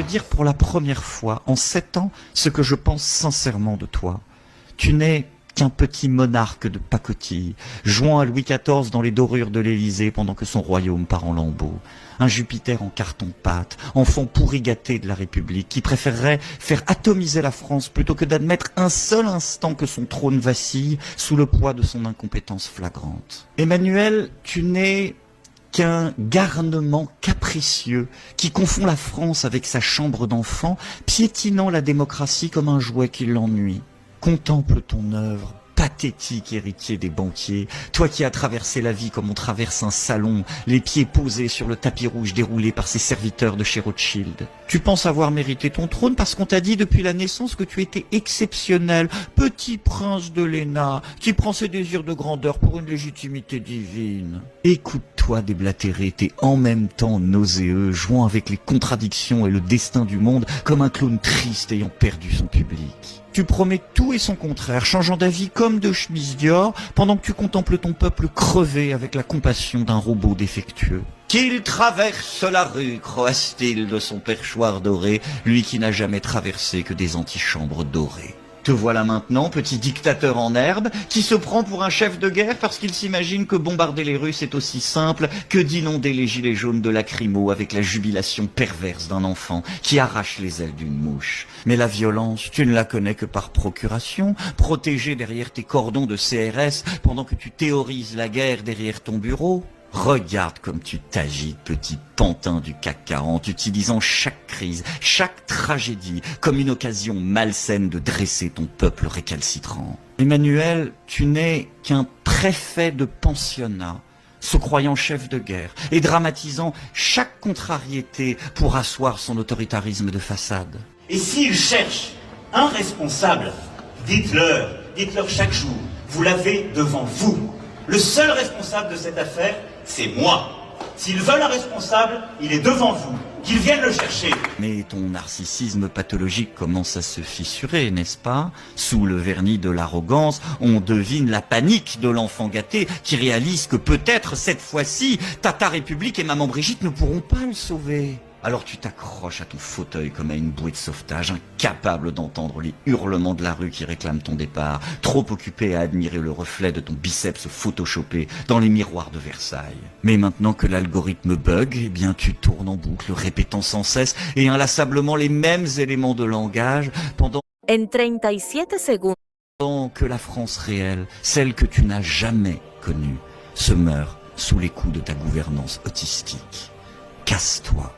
dire pour la première fois en 7 ans ce que je pense sincèrement de toi. Tu n'es qu'un petit monarque de pacotille, jouant à Louis XIV dans les dorures de l'Élysée pendant que son royaume part en lambeaux. Un Jupiter en carton-pâte, enfant pourri gâté de la République, qui préférerait faire atomiser la France plutôt que d'admettre un seul instant que son trône vacille sous le poids de son incompétence flagrante. Emmanuel, tu n'es qu'un garnement capricieux qui confond la France avec sa chambre d'enfant, piétinant la démocratie comme un jouet qui l'ennuie. Contemple ton œuvre, pathétique héritier des banquiers, toi qui as traversé la vie comme on traverse un salon, les pieds posés sur le tapis rouge déroulé par ses serviteurs de chez Rothschild. Tu penses avoir mérité ton trône parce qu'on t'a dit depuis la naissance que tu étais exceptionnel, petit prince de Léna, qui prend ses désirs de grandeur pour une légitimité divine. Écoute-toi déblatérer, t'es en même temps nauséeux, jouant avec les contradictions et le destin du monde comme un clown triste ayant perdu son public. Tu promets tout et son contraire, changeant d'avis comme de chemise Dior, pendant que tu contemples ton peuple crever avec la compassion d'un robot défectueux. Qu'il traverse la rue, croasse-t-il de son perchoir doré, lui qui n'a jamais traversé que des antichambres dorées. Te voilà maintenant, petit dictateur en herbe, qui se prend pour un chef de guerre parce qu'il s'imagine que bombarder les Russes est aussi simple que d'inonder les gilets jaunes de lacrymo avec la jubilation perverse d'un enfant qui arrache les ailes d'une mouche. Mais la violence, tu ne la connais que par procuration, protégée derrière tes cordons de CRS pendant que tu théorises la guerre derrière ton bureau. Regarde comme tu t'agites, petit pantin du CAC 40, utilisant chaque crise, chaque tragédie comme une occasion malsaine de dresser ton peuple récalcitrant. Emmanuel, tu n'es qu'un préfet de pensionnat, se croyant chef de guerre et dramatisant chaque contrariété pour asseoir son autoritarisme de façade. Et s'ils cherchent un responsable, dites-leur chaque jour, vous l'avez devant vous. Le seul responsable de cette affaire, c'est moi. S'ils veulent un responsable, il est devant vous. Qu'ils viennent le chercher. Mais ton narcissisme pathologique commence à se fissurer, n'est-ce pas? Sous le vernis de l'arrogance, on devine la panique de l'enfant gâté qui réalise que peut-être cette fois-ci, Tata République et Maman Brigitte ne pourront pas le sauver. Alors tu t'accroches à ton fauteuil comme à une bouée de sauvetage, incapable d'entendre les hurlements de la rue qui réclament ton départ, trop occupé à admirer le reflet de ton biceps photoshopé dans les miroirs de Versailles. Mais maintenant que l'algorithme bug, eh bien tu tournes en boucle, répétant sans cesse et inlassablement les mêmes éléments de langage pendant En 37 segundos. que la France réelle, celle que tu n'as jamais connue, se meurt sous les coups de ta gouvernance autistique. Casse-toi.